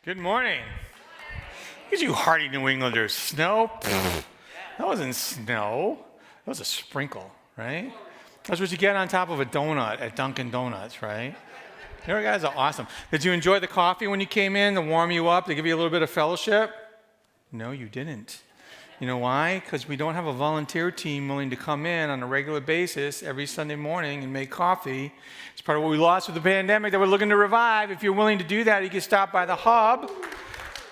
Good morning. Look at you hardy New Englanders. Snow? That wasn't snow. That was a sprinkle, right? That's what you get on top of a donut at Dunkin' Donuts, right? You guys are awesome. Did you enjoy the coffee when you came in to warm you up, to give you a little bit of fellowship? No, you didn't. You know why? Because we don't have a volunteer team willing to come in on a regular basis every Sunday morning and make coffee. It's part of what we lost with the pandemic that we're looking to revive. If you're willing to do that, you can stop by the hub.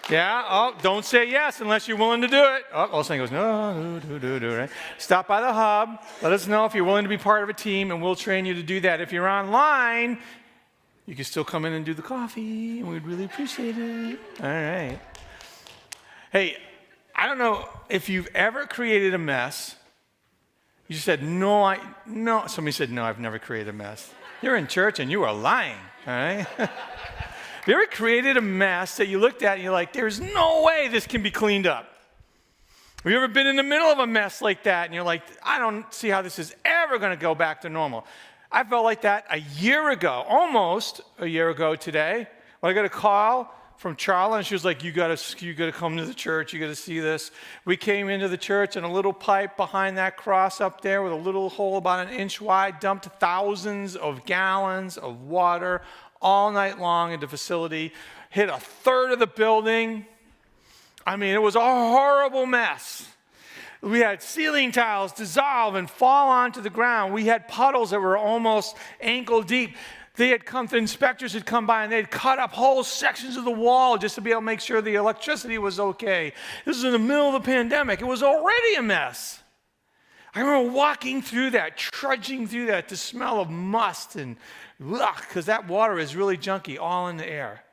Yeah, oh, don't say yes unless you're willing to do it. Oh, all of a sudden goes, no, do, right? Stop by the hub. Let us know if you're willing to be part of a team, and we'll train you to do that. If you're online, you can still come in and do the coffee, and we'd really appreciate it. All right. Hey, I don't know if you've ever created a mess. You just said, no. Somebody said, no, I've never created a mess. You're in church and you are lying, all right? Have you ever created a mess that you looked at and you're like, there's no way this can be cleaned up? Have you ever been in the middle of a mess like that and you're like, I don't see how this is ever going to go back to normal? I felt like that a year ago, almost a year ago today, when I got a call from Charla, and she was like, you gotta come to the church, you gotta see this. We came into the church, and a little pipe behind that cross up there with a little hole about an inch wide dumped thousands of gallons of water all night long into the facility, hit a third of the building. I mean, it was a horrible mess. We had ceiling tiles dissolve and fall onto the ground. We had puddles that were almost ankle deep. Inspectors had come by and they'd cut up whole sections of the wall just to be able to make sure the electricity was okay. This is in the middle of the pandemic. It was already a mess. I remember walking through that, trudging through that, the smell of must and because that water is really junky, all in the air.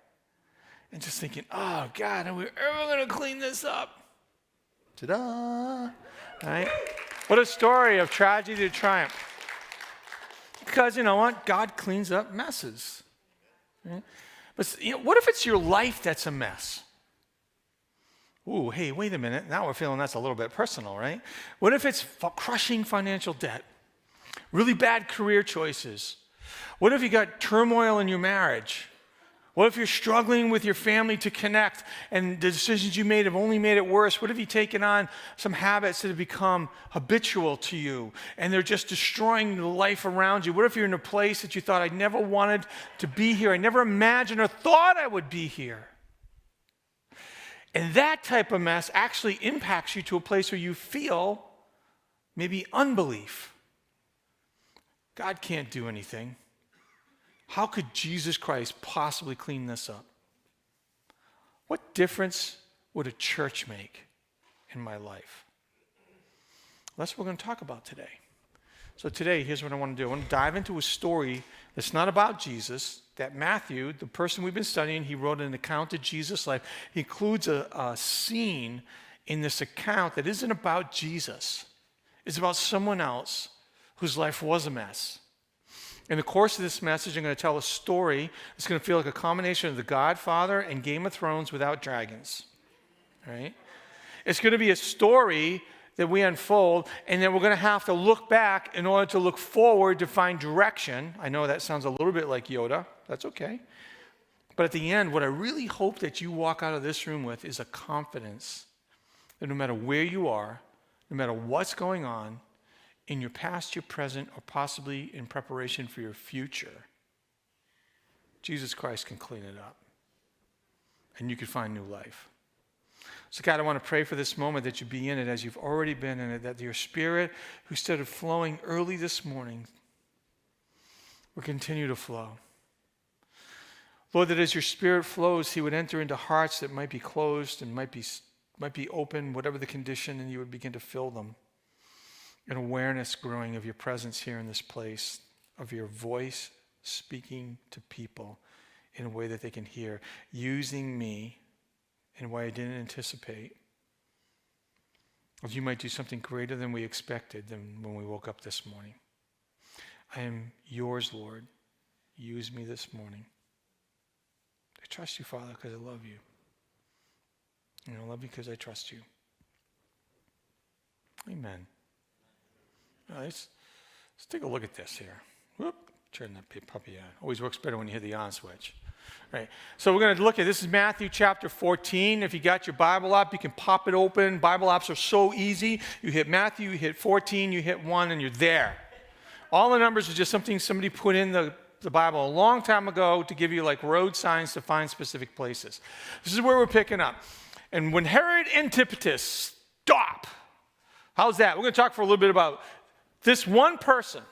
And just thinking, oh God, are we ever going to clean this up? Ta-da! Right? What a story of tragedy to triumph. Because you know what? God cleans up messes. Right? But what if it's your life that's a mess? Ooh, hey, wait a minute. Now we're feeling that's a little bit personal, right? What if it's crushing financial debt? Really bad career choices? What if you got turmoil in your marriage? What if you're struggling with your family to connect and the decisions you made have only made it worse? What if you've taken on some habits that have become habitual to you and they're just destroying the life around you? What if you're in a place that you thought, I never wanted to be here. I never imagined or thought I would be here. And that type of mess actually impacts you to a place where you feel maybe unbelief. God can't do anything. How could Jesus Christ possibly clean this up? What difference would a church make in my life? That's what we're going to talk about today. So today, here's what I want to do. I want to dive into a story that's not about Jesus, that Matthew, the person we've been studying, he wrote an account of Jesus' life. He includes a scene in this account that isn't about Jesus. It's about someone else whose life was a mess. In the course of this message, I'm going to tell a story that's going to feel like a combination of The Godfather and Game of Thrones without dragons. Right? It's going to be a story that we unfold, and then we're going to have to look back in order to look forward to find direction. I know that sounds a little bit like Yoda. That's okay. But at the end, what I really hope that you walk out of this room with is a confidence that no matter where you are, no matter what's going on, in your past, your present, or possibly in preparation for your future, Jesus Christ can clean it up. And you can find new life. So God, I want to pray for this moment that you be in it as you've already been in it, that your Spirit, who started flowing early this morning, will continue to flow. Lord, that as your Spirit flows, he would enter into hearts that might be closed and might be open, whatever the condition, and you would begin to fill them. An awareness growing of your presence here in this place, of your voice speaking to people in a way that they can hear, using me in a way I didn't anticipate. Or you might do something greater than we expected than when we woke up this morning. I am yours, Lord. Use me this morning. I trust you, Father, because I love you. And I love you because I trust you. Amen. All right, let's take a look at this here. Whoop, turn that puppy on. Always works better when you hit the on switch. Right. So we're going to look at, this is Matthew chapter 14. If you got your Bible app, you can pop it open. Bible apps are so easy. You hit Matthew, you hit 14, you hit 1, and you're there. All the numbers are just something somebody put in the Bible a long time ago to give you like road signs to find specific places. This is where we're picking up. And when Herod Antipas, stop. How's that? We're going to talk for a little bit about this one person.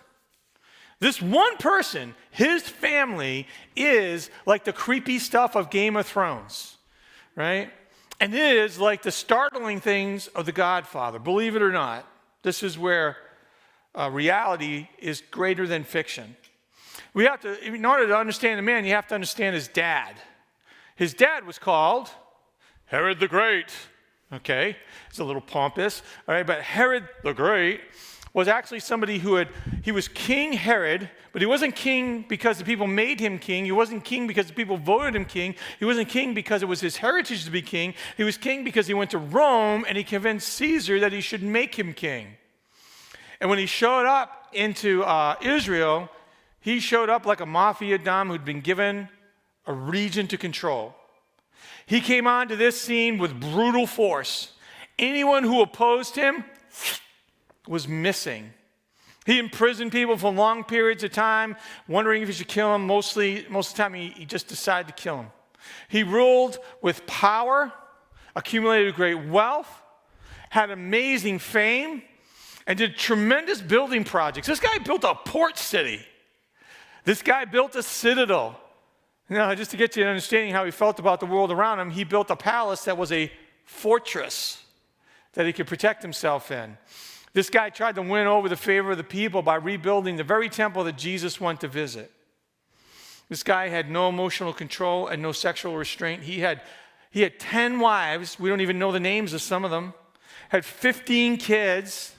This one person, his family, is like the creepy stuff of Game of Thrones, right? And it is like the startling things of The Godfather. Believe it or not, this is where reality is greater than fiction. We have to, in order to understand the man, you have to understand his dad. His dad was called Herod the Great. Okay, it's a little pompous, all right, but Herod the Great was actually somebody he was King Herod, but he wasn't king because the people made him king. He wasn't king because the people voted him king. He wasn't king because it was his heritage to be king. He was king because he went to Rome and he convinced Caesar that he should make him king. And when he showed up into Israel, he showed up like a mafia don who'd been given a region to control. He came onto this scene with brutal force. Anyone who opposed him was missing. He imprisoned people for long periods of time, wondering if he should kill them. Most of the time, he just decided to kill them. He ruled with power, accumulated great wealth, had amazing fame, and did tremendous building projects. This guy built a port city. This guy built a citadel. Now, just to get you an understanding how he felt about the world around him, he built a palace that was a fortress that he could protect himself in. This guy tried to win over the favor of the people by rebuilding the very temple that Jesus went to visit. This guy had no emotional control and no sexual restraint. He had 10 wives. We don't even know the names of some of them. Had 15 kids.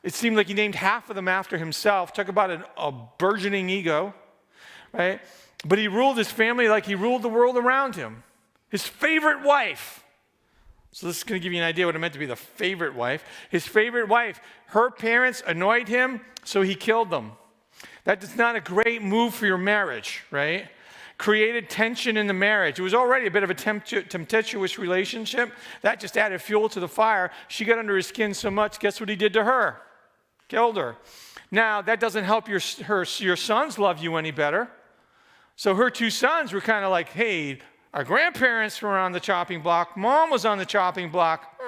It seemed like he named half of them after himself. Talk about a burgeoning ego, right? But he ruled his family like he ruled the world around him. His favorite wife. So this is going to give you an idea what it meant to be the favorite wife. His favorite wife, her parents annoyed him, so he killed them. That is not a great move for your marriage, right? Created tension in the marriage. It was already a bit of a tempestuous relationship. That just added fuel to the fire. She got under his skin so much, guess what he did to her? Killed her. Now, that doesn't help your sons love you any better. So her two sons were kind of like, hey, our grandparents were on the chopping block. Mom was on the chopping block.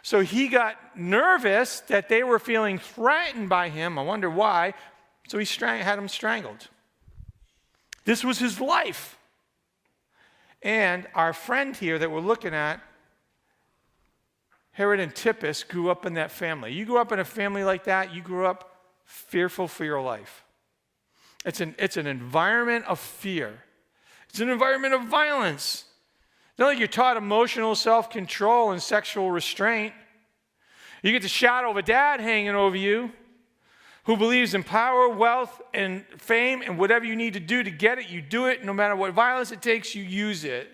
So he got nervous that they were feeling threatened by him. I wonder why. So he had them strangled. This was his life. And our friend here that we're looking at, Herod Antipas, grew up in that family. You grew up in a family like that, you grew up fearful for your life. It's an environment of fear. It's an environment of violence. It's not like you're taught emotional self-control and sexual restraint. You get the shadow of a dad hanging over you who believes in power, wealth, and fame, and whatever you need to do to get it, you do it. No matter what violence it takes, you use it.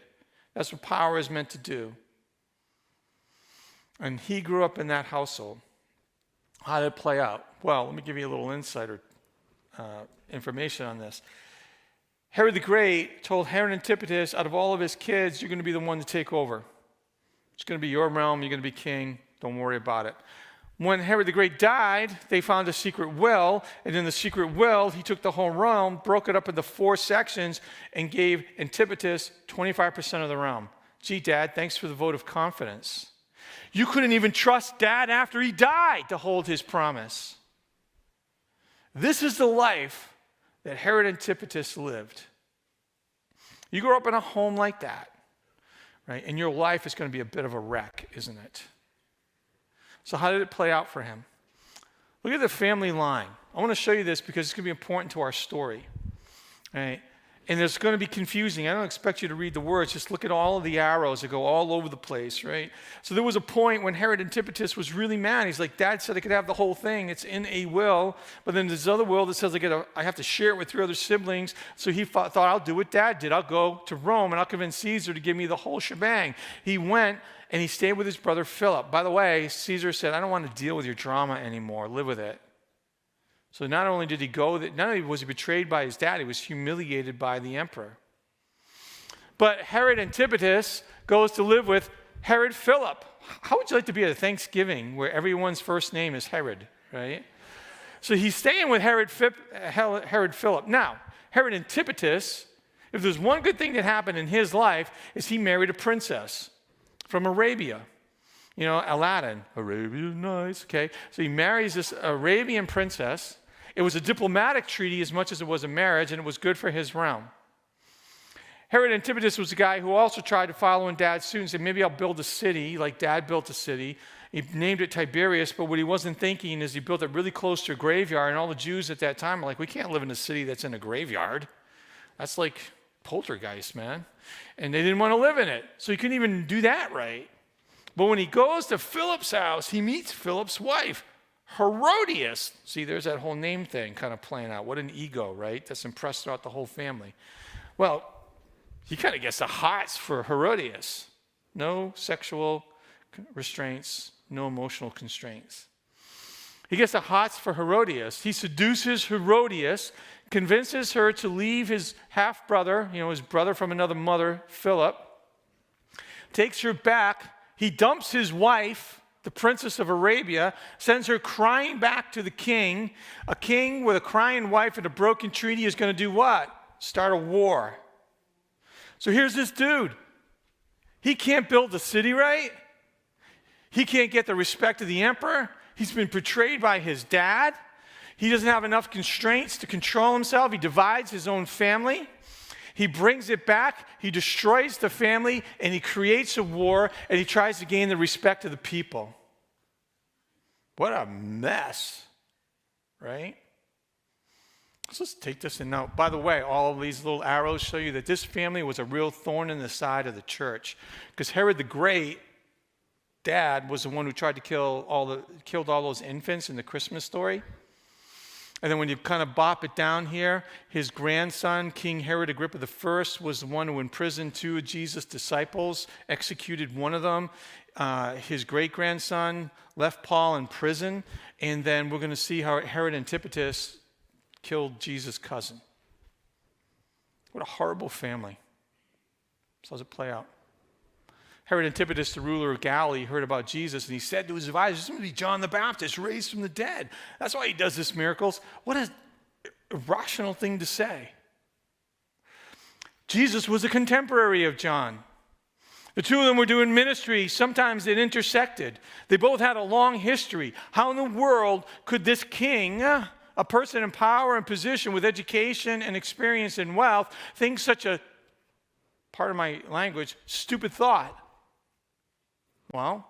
That's what power is meant to do. And he grew up in that household. How did it play out? Well, let me give you a little insider information on this. Herod the Great told Herod Antipas, out of all of his kids, you're going to be the one to take over. It's going to be your realm. You're going to be king. Don't worry about it. When Herod the Great died, they found a secret will, and in the secret will, he took the whole realm, broke it up into 4 sections, and gave Antipas 25% of the realm. Gee, Dad, thanks for the vote of confidence. You couldn't even trust Dad after he died to hold his promise. This is the life that Herod Antipas lived. You grow up in a home like that, right? And your life is going to be a bit of a wreck, isn't it? So how did it play out for him? Look at the family line. I want to show you this because it's going to be important to our story, right? And it's going to be confusing. I don't expect you to read the words. Just look at all of the arrows that go all over the place, right? So there was a point when Herod Antipas was really mad. He's like, Dad said I could have the whole thing. It's in a will. But then there's other will that says I have to share it with 3 other siblings. So he thought, I'll do what Dad did. I'll go to Rome and I'll convince Caesar to give me the whole shebang. He went and he stayed with his brother Philip. By the way, Caesar said, I don't want to deal with your drama anymore. Live with it. So not only did he go, not only was he betrayed by his dad, he was humiliated by the emperor. But Herod Antipas goes to live with Herod Philip. How would you like to be at a Thanksgiving where everyone's first name is Herod, right? So he's staying with Herod Philip. Now, Herod Antipas, if there's one good thing that happened in his life, is he married a princess from Arabia. You know, Aladdin, Arabia's nice, okay? So he marries this Arabian princess. It was a diplomatic treaty as much as it was a marriage, and it was good for his realm. Herod Antipas was a guy who also tried to follow in Dad's suit and said, maybe I'll build a city like Dad built a city. He named it Tiberias, but what he wasn't thinking is he built it really close to a graveyard, and all the Jews at that time were like, we can't live in a city that's in a graveyard. That's like poltergeist, man. And they didn't want to live in it, so he couldn't even do that right. But when he goes to Philip's house, he meets Philip's wife, Herodias. See, there's that whole name thing kind of playing out. What an ego, right? That's impressed throughout the whole family. Well, he kind of gets the hots for Herodias. No sexual restraints, no emotional constraints. He gets the hots for Herodias. He seduces Herodias, convinces her to leave his half-brother, his brother from another mother, Philip, takes her back. He dumps his wife, the princess of Arabia, sends her crying back to the king. A king with a crying wife and a broken treaty is going to do what? Start a war. So here's this dude. He can't build the city right. He can't get the respect of the emperor. He's been betrayed by his dad. He doesn't have enough constraints to control himself. He divides his own family. He brings it back, he destroys the family, and he creates a war, and he tries to gain the respect of the people. What a mess, right? So let's take this and now, by the way, all of these little arrows show you that this family was a real thorn in the side of the church. Because Herod the Great, dad, was the one who tried to killed all those infants in the Christmas story. And then when you kind of bop it down here, his grandson, King Herod Agrippa I, was the one who imprisoned 2 of Jesus' disciples, executed one of them. His great-grandson left Paul in prison. And then we're going to see how Herod Antipas killed Jesus' cousin. What a horrible family. So how does it play out? Herod Antipas, the ruler of Galilee, heard about Jesus, and he said to his advisors, this is going to be John the Baptist, raised from the dead. That's why he does these miracles. What an irrational thing to say. Jesus was a contemporary of John. The two of them were doing ministry. Sometimes it intersected. They both had a long history. How in the world could this king, a person in power and position with education and experience and wealth, think such a, part of my language, stupid thought? Well,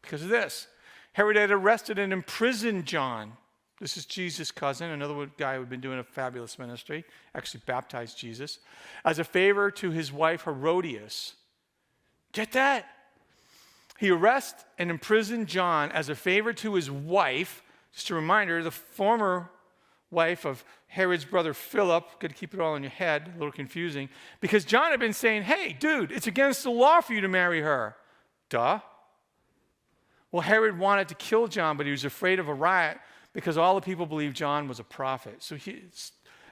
because of this. Herod had arrested and imprisoned John. This is Jesus' cousin, another guy who had been doing a fabulous ministry, actually baptized Jesus, as a favor to his wife Herodias. Get that? He arrested and imprisoned John as a favor to his wife. Just a reminder, the former wife of Herod's brother Philip. Got to keep it all in your head, a little confusing. Because John had been saying, hey, dude, it's against the law for you to marry her. Duh. Well, Herod wanted to kill John, but he was afraid of a riot because all the people believed John was a prophet. So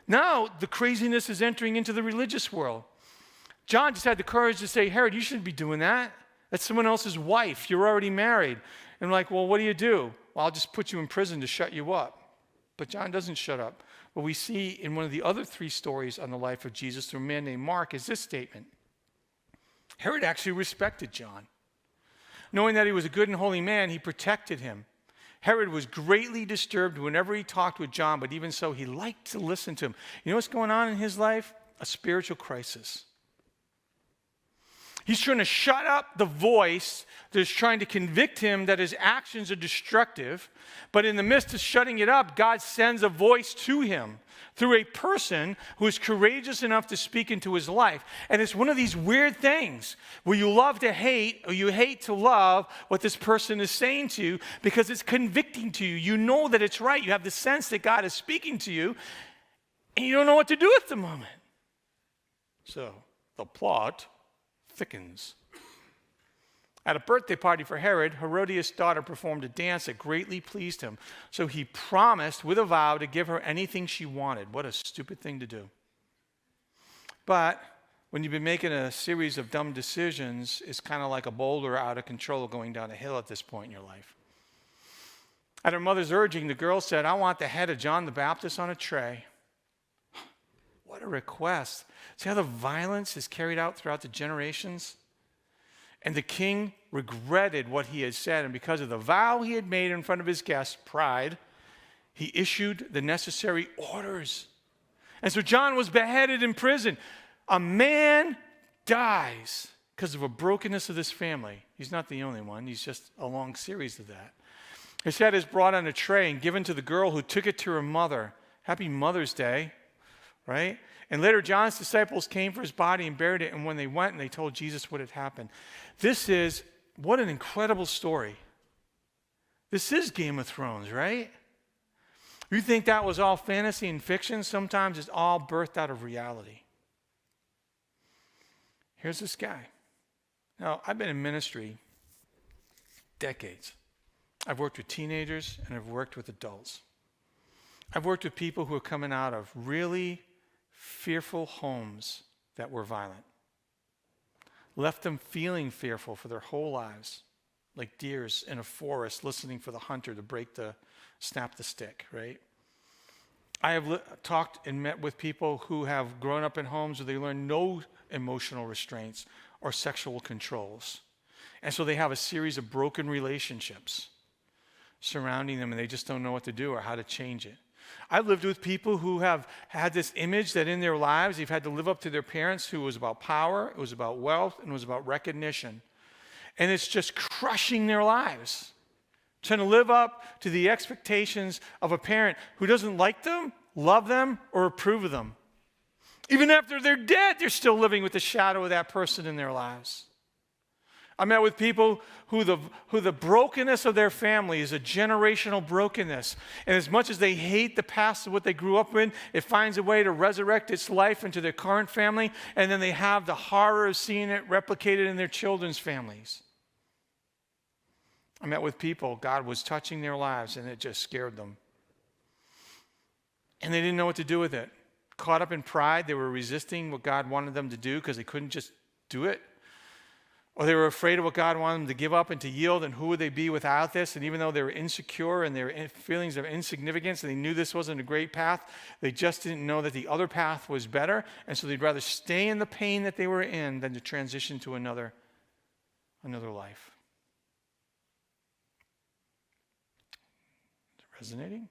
now the craziness is entering into the religious world. John just had the courage to say, Herod, you shouldn't be doing that. That's someone else's wife. You're already married. And I'm like, well, what do you do? Well, I'll just put you in prison to shut you up. But John doesn't shut up. What we see in one of the other 3 stories on the life of Jesus through a man named Mark is this statement. Herod actually respected John. Knowing that he was a good and holy man, he protected him. Herod was greatly disturbed whenever he talked with John, but even so, he liked to listen to him. You know what's going on in his life? A spiritual crisis. He's trying to shut up the voice that is trying to convict him that his actions are destructive. But in the midst of shutting it up, God sends a voice to him through a person who is courageous enough to speak into his life. And it's one of these weird things where you love to hate or you hate to love what this person is saying to you because it's convicting to you. You know that it's right. You have the sense that God is speaking to you, and you don't know what to do at the moment. So the plot thickens. At a birthday party for Herod, Herodias' daughter performed a dance that greatly pleased him. So he promised with a vow to give her anything she wanted. What a stupid thing to do. But when you've been making a series of dumb decisions, it's kind of like a boulder out of control going down a hill at this point in your life. At her mother's urging, the girl said, I want the head of John the Baptist on a tray. What a request. See how the violence is carried out throughout the generations? And the king regretted what he had said, and because of the vow he had made in front of his guests, pride, he issued the necessary orders. And so John was beheaded in prison. A man dies because of a brokenness of this family. He's not the only one. He's just a long series of that. His head is brought on a tray and given to the girl who took it to her mother. Happy Mother's Day, right? And later John's disciples came for his body and buried it. And when they went and they told Jesus what had happened. What an incredible story. This is Game of Thrones, right? You think that was all fantasy and fiction? Sometimes it's all birthed out of reality. Here's this guy. Now, I've been in ministry decades. I've worked with teenagers and I've worked with adults. I've worked with people who are coming out of really fearful homes that were violent. Left them feeling fearful for their whole lives, like deers in a forest listening for the hunter to snap the stick, right? I have talked and met with people who have grown up in homes where they learn no emotional restraints or sexual controls. And so they have a series of broken relationships surrounding them, and they just don't know what to do or how to change it. I've lived with people who have had this image that in their lives they've had to live up to their parents, who was about power, it was about wealth, and it was about recognition. And it's just crushing their lives. Trying to live up to the expectations of a parent who doesn't like them, love them, or approve of them. Even after they're dead, they're still living with the shadow of that person in their lives. I met with people who the brokenness of their family is a generational brokenness. And as much as they hate the past of what they grew up in, it finds a way to resurrect its life into their current family. And then they have the horror of seeing it replicated in their children's families. I met with people, God was touching their lives and it just scared them. And they didn't know what to do with it. Caught up in pride, they were resisting what God wanted them to do because they couldn't just do it. Or they were afraid of what God wanted them to give up and to yield, and who would they be without this? And even though they were insecure and their feelings of insignificance, and they knew this wasn't a great path, they just didn't know that the other path was better, and so they'd rather stay in the pain that they were in than to transition to another life. Is it resonating?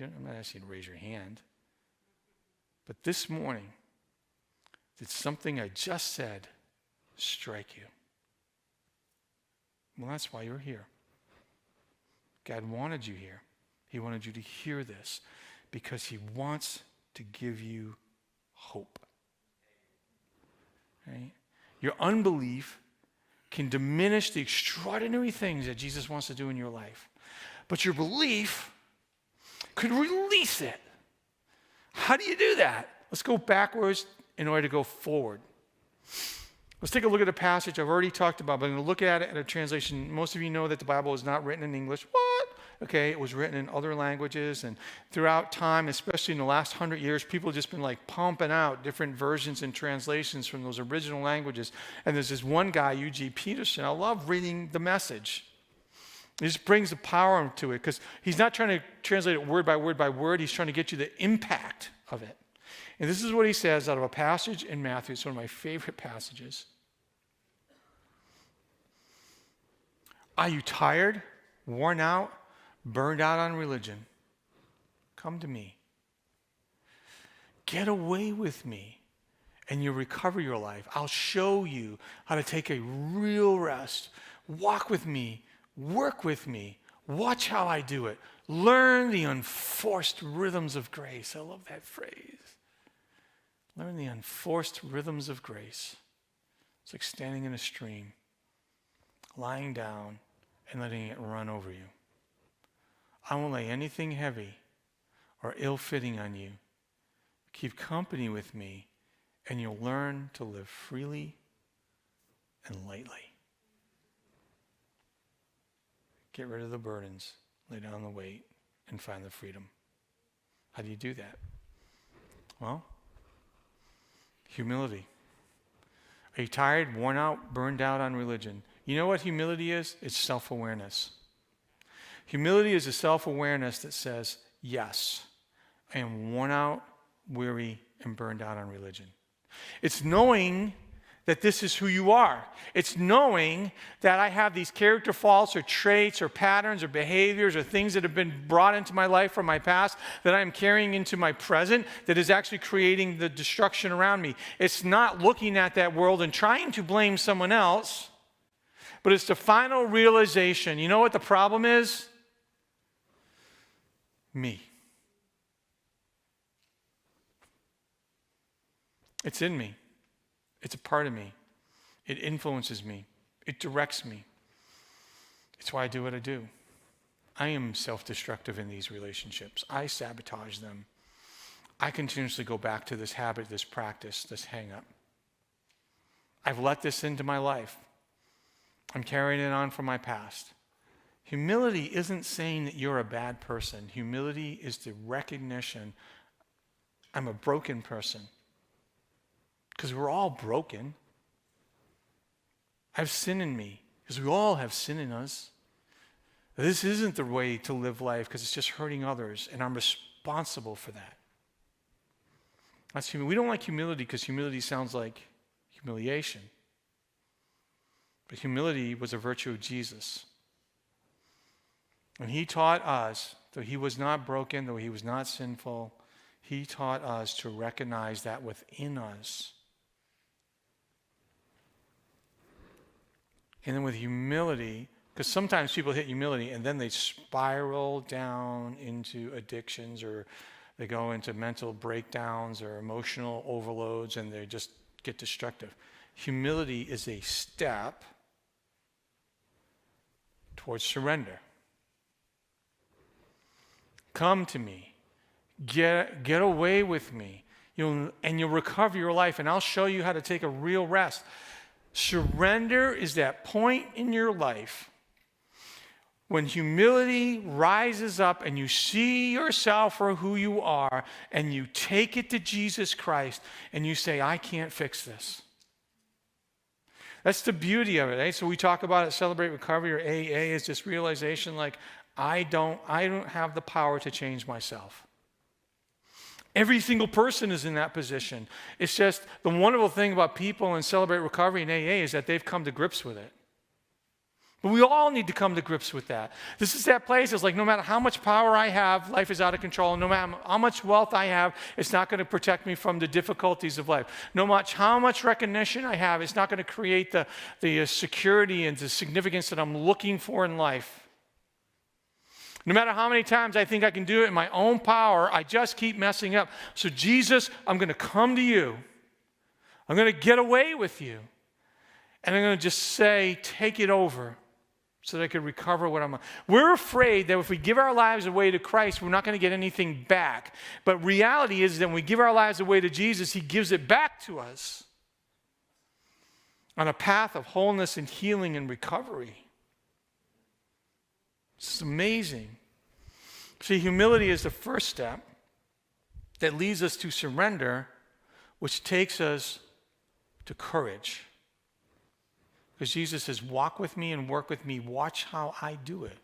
I'm not asking you to raise your hand. But this morning, did something I just said strike you? Well, that's why you're here. God wanted you here. He wanted you to hear this because he wants to give you hope. Right? Your unbelief can diminish the extraordinary things that Jesus wants to do in your life. But your belief could release it. How do you do that? Let's go backwards in order to go forward. Let's take a look at a passage I've already talked about, but I'm going to look at it in a translation. Most of you know that the Bible is not written in English. What? Okay, it was written in other languages, and throughout time, especially in the last 100 years, people have just been like pumping out different versions and translations from those original languages. And there's this one guy, Eugene Peterson. I love reading the Message. It just brings the power to it because he's not trying to translate it word by word by word. He's trying to get you the impact of it. And this is what he says out of a passage in Matthew. It's one of my favorite passages. Are you tired, worn out, burned out on religion? Come to me. Get away with me and you'll recover your life. I'll show you how to take a real rest. Walk with me. Work with me. Watch how I do it. Learn the unforced rhythms of grace. I love that phrase. Learn the unforced rhythms of grace. It's like standing in a stream, lying down and letting it run over you. I won't lay anything heavy or ill-fitting on you. Keep company with me and you'll learn to live freely and lightly. Get rid of the burdens, lay down the weight, and find the freedom. How do you do that? Well, Humility. Are you tired, worn out, burned out on religion? You know what humility is? It's self-awareness. Humility is a self-awareness that says, yes, I am worn out, weary, and burned out on religion. It's knowing that this is who you are. It's knowing that I have these character faults or traits or patterns or behaviors or things that have been brought into my life from my past that I'm carrying into my present that is actually creating the destruction around me. It's not looking at that world and trying to blame someone else, but it's the final realization. You know what the problem is? Me. It's in me. It's a part of me. It influences me. It directs me. It's why I do what I do. I am self-destructive in these relationships. I sabotage them. I continuously go back to this habit, this practice, this hang-up. I've let this into my life. I'm carrying it on from my past. Humility isn't saying that you're a bad person. Humility is the recognition I'm a broken person. Because we're all broken. I have sin in me, because we all have sin in us. This isn't the way to live life because it's just hurting others, and I'm responsible for that. That's we don't like humility because humility sounds like humiliation. But humility was a virtue of Jesus. And he taught us, though he was not broken, though he was not sinful, he taught us to recognize that within us. And then with humility, because sometimes people hit humility and then they spiral down into addictions or they go into mental breakdowns or emotional overloads and they just get destructive. Humility is a step towards surrender. Come to me. Get away with me. You'll recover your life, and I'll show you how to take a real rest. Surrender is that point in your life when humility rises up and you see yourself for who you are and you take it to Jesus Christ and you say, I can't fix this. That's the beauty of it. Eh? So we talk about it, Celebrate Recovery, or AA, is this realization like, I don't have the power to change myself. Every single person is in that position. It's just the wonderful thing about people in Celebrate Recovery and AA is that they've come to grips with it. But we all need to come to grips with that. This is that place. It's like no matter how much power I have, life is out of control. No matter how much wealth I have, it's not going to protect me from the difficulties of life. No matter how much recognition I have, it's not going to create the security and the significance that I'm looking for in life. No matter how many times I think I can do it in my own power, I just keep messing up. So Jesus, I'm going to come to you. I'm going to get away with you. And I'm going to just say, take it over so that I can recover what I'm on. We're afraid that if we give our lives away to Christ, we're not going to get anything back. But reality is that when we give our lives away to Jesus, he gives it back to us on a path of wholeness and healing and recovery. It's amazing. See, humility is the first step that leads us to surrender, which takes us to courage. Because Jesus says, walk with me and work with me. Watch how I do it.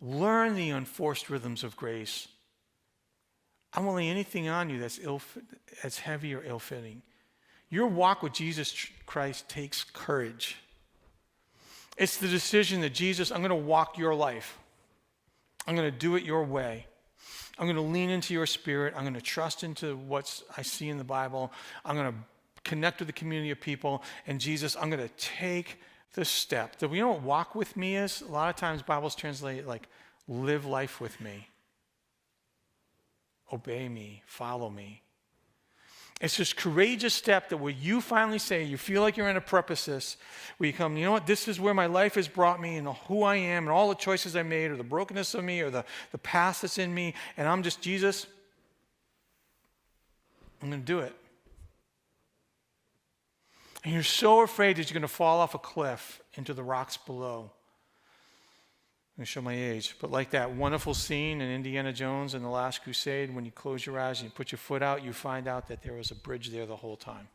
Learn the unforced rhythms of grace. I won't lay anything on you that's heavy or ill-fitting. Your walk with Jesus Christ takes courage. It's the decision that Jesus, I'm going to walk your life. I'm going to do it your way. I'm going to lean into your spirit. I'm going to trust into what I see in the Bible. I'm going to connect with the community of people. And Jesus, I'm going to take the step. That we know what walk with me is? A lot of times Bibles translate it like live life with me. Obey me. Follow me. It's this courageous step that where you finally say, you feel like you're in a precipice, where you come, you know what, this is where my life has brought me and who I am and all the choices I made or the brokenness of me or the past that's in me, and I'm just, Jesus, I'm going to do it. And you're so afraid that you're going to fall off a cliff into the rocks below. I'm going to show my age, but like that wonderful scene in Indiana Jones in The Last Crusade, when you close your eyes and you put your foot out, you find out that there was a bridge there the whole time.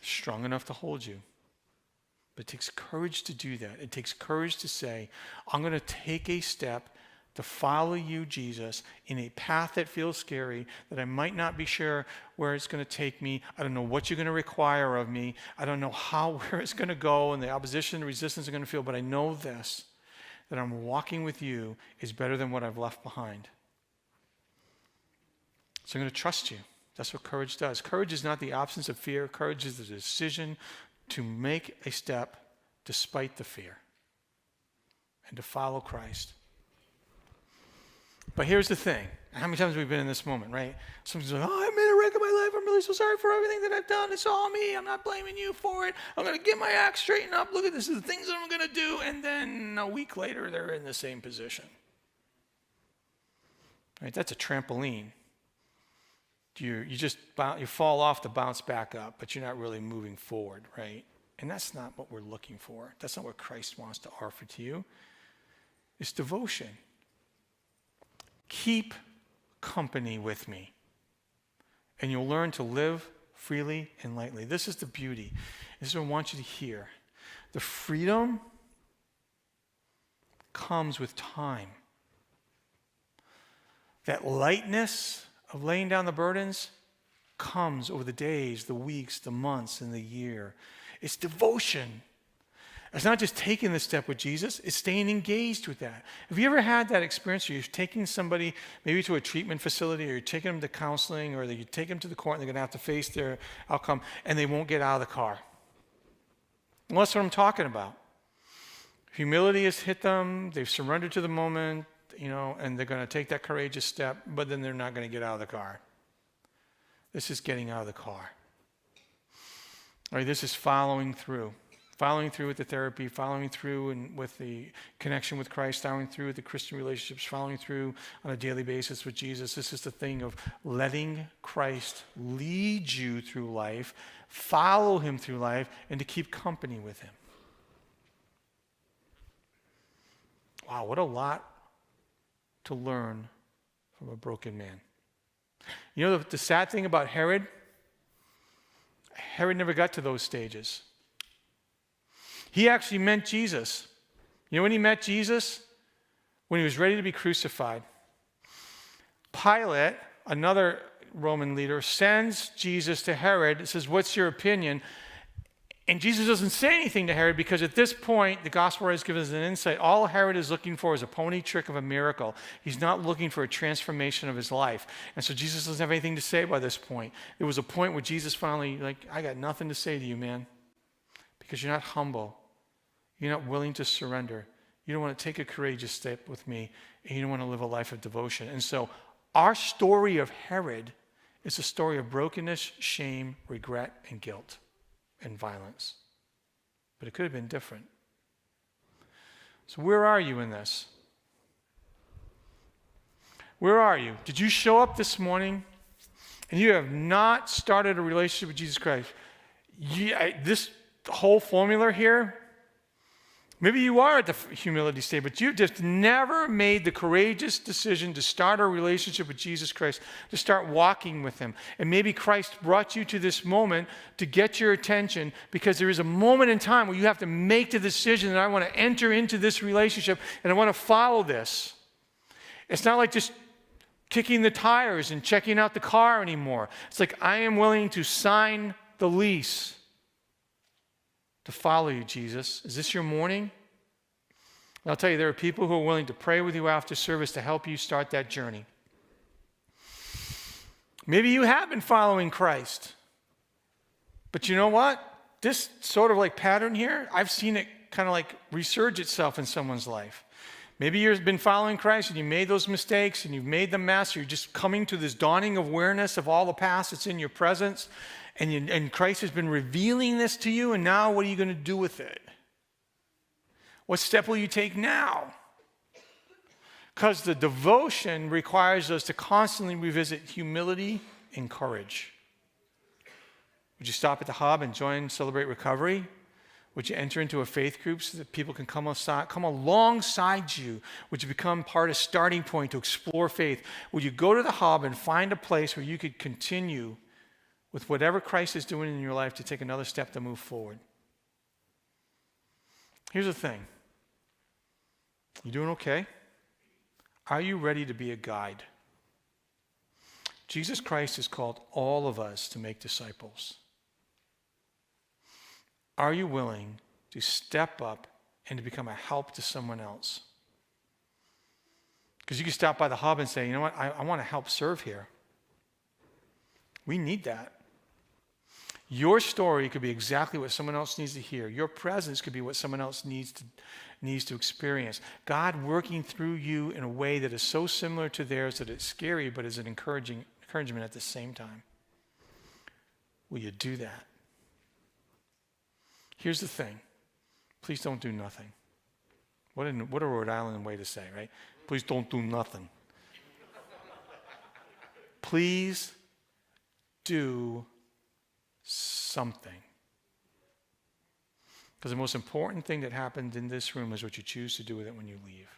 Strong enough to hold you. But it takes courage to do that. It takes courage to say, I'm going to take a step to follow you, Jesus, in a path that feels scary, that I might not be sure where it's going to take me. I don't know what you're going to require of me. I don't know where it's going to go, and the opposition and resistance are going to feel, but I know this, that I'm walking with you is better than what I've left behind. So I'm going to trust you. That's what courage does. Courage is not the absence of fear. Courage is the decision to make a step despite the fear and to follow Christ. But here's the thing. How many times have we been in this moment, right? Someone's like, I made a wreck of my life. I'm really so sorry for everything that I've done. It's all me. I'm not blaming you for it. I'm going to get my act straightened up. Look at this. This is the things that I'm going to do. And then a week later, they're in the same position. Right? That's a trampoline. You fall off to bounce back up, but you're not really moving forward, right? And that's not what we're looking for. That's not what Christ wants to offer to you. It's devotion. Keep company with me, and you'll learn to live freely and lightly. This is the beauty. This is what I want you to hear. The freedom comes with time. That lightness of laying down the burdens comes over the days, the weeks, the months, and the year. It's devotion. It's not just taking the step with Jesus, it's staying engaged with that. Have you ever had that experience where you're taking somebody maybe to a treatment facility, or you're taking them to counseling, or you take them to the court and they're going to have to face their outcome, and they won't get out of the car? Well, that's what I'm talking about. Humility has hit them, they've surrendered to the moment, and they're going to take that courageous step, but then they're not going to get out of the car. This is getting out of the car. All right, this is following through. Following through with the therapy, following through and with the connection with Christ, following through with the Christian relationships, following through on a daily basis with Jesus. This is the thing of letting Christ lead you through life, follow him through life, and to keep company with him. Wow, what a lot to learn from a broken man. You know the sad thing about Herod? Herod never got to those stages. He actually met Jesus. You know when he met Jesus? When he was ready to be crucified. Pilate, another Roman leader, sends Jesus to Herod and says, what's your opinion? And Jesus doesn't say anything to Herod, because at this point, the gospel writers give us an insight. All Herod is looking for is a pony trick of a miracle. He's not looking for a transformation of his life. And so Jesus doesn't have anything to say by this point. There was a point where Jesus finally, I got nothing to say to you, man, because you're not humble. You're not willing to surrender. You don't want to take a courageous step with me, and you don't want to live a life of devotion. And so our story of Herod is a story of brokenness, shame, regret, and guilt, and violence. But it could have been different. So where are you in this? Where are you? Did you show up this morning and you have not started a relationship with Jesus Christ? This whole formula here, maybe you are at the humility stage, but you've just never made the courageous decision to start a relationship with Jesus Christ, to start walking with him. And maybe Christ brought you to this moment to get your attention, because there is a moment in time where you have to make the decision that I want to enter into this relationship and I want to follow this. It's not like just kicking the tires and checking out the car anymore. It's like, I am willing to sign the lease to follow you, Jesus. Is this your morning? And I'll tell you, there are people who are willing to pray with you after service to help you start that journey. Maybe you have been following Christ. But you know what? This sort of pattern here, I've seen it kind of resurge itself in someone's life. Maybe you've been following Christ and you made those mistakes and you've made them mess. You're just coming to this dawning awareness of all the past that's in your presence. And Christ has been revealing this to you, and now what are you going to do with it? What step will you take now? Because the devotion requires us to constantly revisit humility and courage. Would you stop at the hub and join Celebrate Recovery? Would you enter into a faith group so that people can come alongside you? Would you become part of starting point to explore faith? Would you go to the hub and find a place where you could continue with whatever Christ is doing in your life to take another step to move forward? Here's the thing. You doing okay? Are you ready to be a guide? Jesus Christ has called all of us to make disciples. Are you willing to step up and to become a help to someone else? Because you can stop by the hub and say, you know what, I want to help serve here. We need that. Your story could be exactly what someone else needs to hear. Your presence could be what someone else needs to experience. God working through you in a way that is so similar to theirs that it's scary, but is an encouragement at the same time. Will you do that? Here's the thing. Please don't do nothing. What a Rhode Island way to say, right? Please don't do nothing. Please do something. Because the most important thing that happened in this room is what you choose to do with it when you leave.